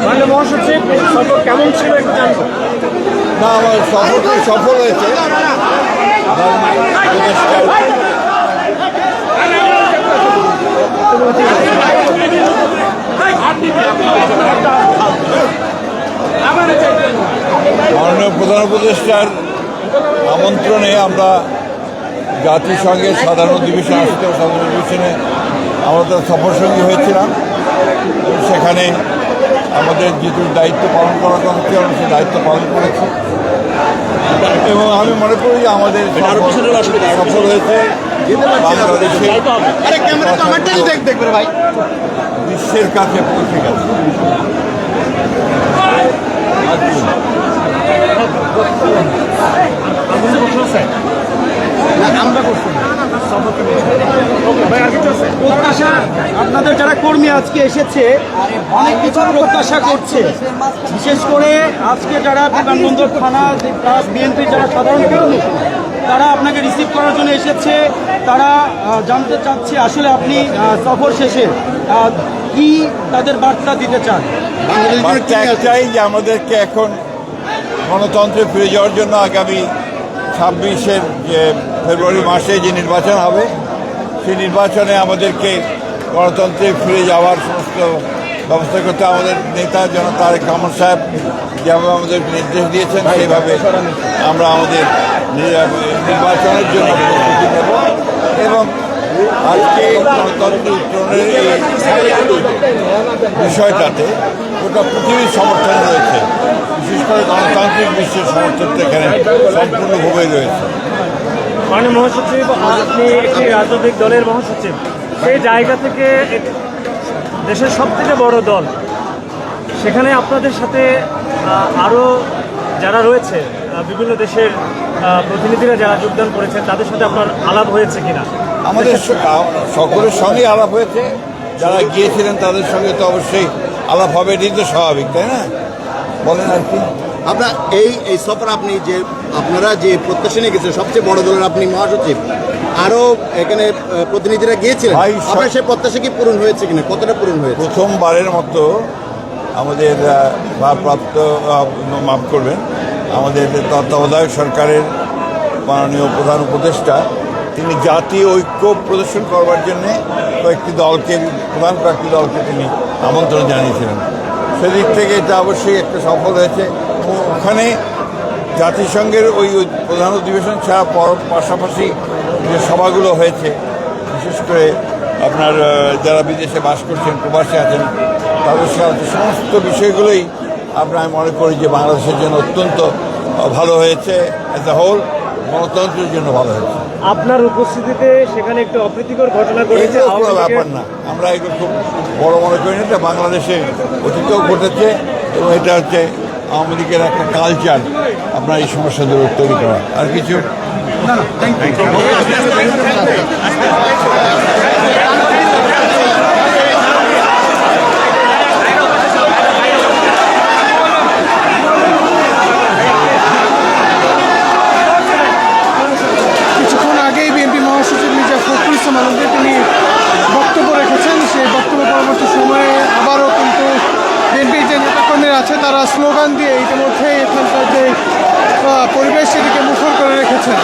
মানে মহাসচিব সফর কেমন ছিল একটু জানবো। না, আমার সফরটি সফল হয়েছে। মাননীয় প্রধান উপদেষ্টার আমন্ত্রণে আমরা জাতিসংঘের সাধারণ অধিবেশন আসতে সাধারণ অধিবেশনে আমরা সফর সঙ্গী হয়েছিলাম। সেখানে আমাদের যেটু দায়িত্ব পালন করার কথা ছিল আমরা সেই দায়িত্ব পালন করেছি এবং আমি মনে করি যে আমাদের সফল হয়েছে। বিশ্বের কাছে পৌঁছে গেছে। প্রত্যাশা আপনাদের যারা কর্মী আজকে এসেছে অনেক কিছু প্রত্যাশা করছে, বিশেষ করে আজকে যারা বিমানবন্দর থানা বিএনপির যারা সাধারণ কর্মী তারা আপনাকে রিসিভ করার জন্য এসেছে। তারা জানতে চাচ্ছে আসলে আপনি সফর শেষে কি তাদের বার্তা দিতে চান। চাই যে আমাদেরকে এখন গণতন্ত্রে ফিরে যাওয়ার জন্য আগামী 26 যে ফেব্রুয়ারি মাসে যে নির্বাচন হবে সেই নির্বাচনে আমাদেরকে গণতন্ত্রে ফিরে যাওয়ার সমস্ত ব্যবস্থা করতে আমাদের নেতা জনাব তারেক রহমান সাহেব যেভাবে আমাদের নির্দেশ দিয়েছেন সেইভাবে আমরা আমাদের নির্বাচনের জন্য প্রস্তুতি নেব এবং আজকে গণতন্ত্র উত্তরণের এই বিষয়টাতে গোটা পৃথিবীর সমর্থন রয়েছে, বিশেষ করে গণতান্ত্রিক বিশ্বের সমর্থনটা এখানে সম্পূর্ণভাবে রয়েছে। মাননীয় মহাসচিব, আপনি একটি রাজনৈতিক দলের মহাসচিব, সেই জায়গা থেকে দেশের সবথেকে বড় দল, সেখানে আপনাদের সাথে আরও যারা রয়েছে বিভিন্ন দেশের প্রতিনিধিরা যারা যোগদান করেছেন তাদের সাথে আপনার আলাপ হয়েছে কিনা? আমাদের সকলের সঙ্গেই আলাপ হয়েছে, যারা গিয়েছিলেন তাদের সঙ্গে তো অবশ্যই আলাপ হবে, এটাই তো স্বাভাবিক, তাই না? বলেন আর কি। আপনার এই সফর আপনারা যে প্রত্যাশা নিয়ে গেছেন, সবচেয়ে বড় দলের আপনি মহাসচিব, আরও এখানে প্রতিনিধিরা গিয়েছিলেন, আপনার সেই প্রত্যাশা কি পূরণ হয়েছে কিনা, কতটা পূরণ হয়েছে? প্রথমবারের মতো আমাদের ভারপ্রাপ্ত মাফ করবেন আমাদের তত্ত্বাবধায়ক সরকারের মাননীয় প্রধান উপদেষ্টা তিনি জাতীয় ঐক্য প্রদর্শন করবার জন্যে কয়েকটি দলকে, প্রধান কয়েকটি দলকে তিনি আমন্ত্রণ জানিয়েছিলেন। সেদিক থেকে এটা অবশ্যই একটা সফল হয়েছে। ওখানে জাতিসংঘের ওই প্রধান অধিবেশন ছাড়া পাশাপাশি যে সভাগুলো হয়েছে, বিশেষ করে আপনার যারা বিদেশে বাস করছেন, প্রবাসী আছেন, তাদের সাথে সমস্ত বিষয়গুলোই আমি মনে করি যে বাংলাদেশের জন্য অত্যন্ত ভালো হয়েছে। অ্যাজ এ হোল গণতন্ত্রের জন্য ভালো হয়েছে। আপনার উপস্থিতিতে সেখানে একটু অপ্রীতিকর ঘটনা ঘটেছে, কোনো ব্যাপার না, আমরা এগুলো খুব বড় মনে করি না। এটা বাংলাদেশে অতীতেও ঘটেছে এবং এটা হচ্ছে আওয়ামী লীগের একটা কালচার আপনার এই সমস্যা তৈরি করা। আর কিছু তিনি বক্তব্য রেখেছেন। সেই বক্তব্য পরবর্তী সময়ে আবারও কিন্তু বিএনপির যে নেতাকর্মীরা আছে তারা স্লোগান দিয়ে ইতিমধ্যে এখানকার যে পরিবেশ সেটিকে মুখর করে রেখেছেন।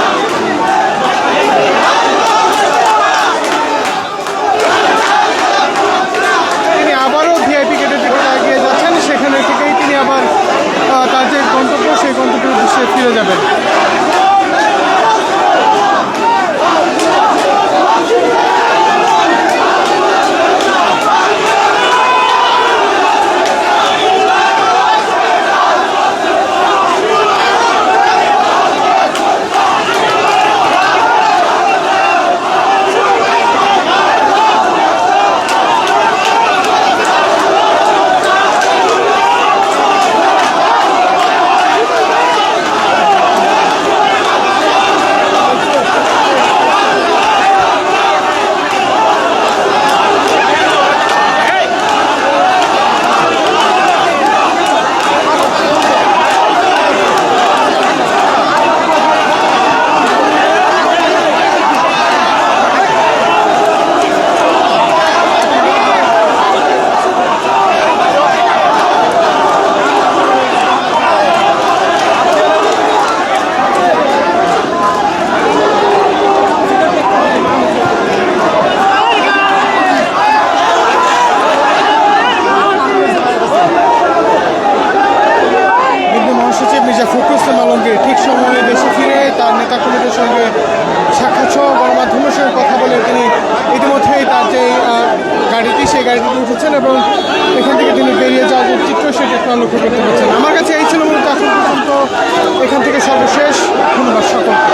তিনি আবারও ভিআইপি গেটের দিকে এগিয়ে যাচ্ছেন, সেখানে থেকেই তিনি আবার তার যে গন্তব্য সেই গন্তব্যের উদ্দেশ্যে ফিরে যাবেন। মির্জা ফখরুল ইসলাম আলমগীর ঠিক সময়ে দেশে ফিরে তার নেতাকর্মীদের সঙ্গে সাক্ষাৎ সহ গণমাধ্যমের সঙ্গে কথা বলে তিনি ইতিমধ্যেই তার যে গাড়িটি সেই গাড়িটিতে উঠেছেন এবং এখান থেকে তিনি বেরিয়ে যাওয়ার যে চিত্র সেটি আপনারা লক্ষ্য করতে পারছেন। আমার কাছে এই ছিল মূলত এখন পর্যন্ত এখান থেকে সর্বশেষ। ধন্যবাদ সকলকে।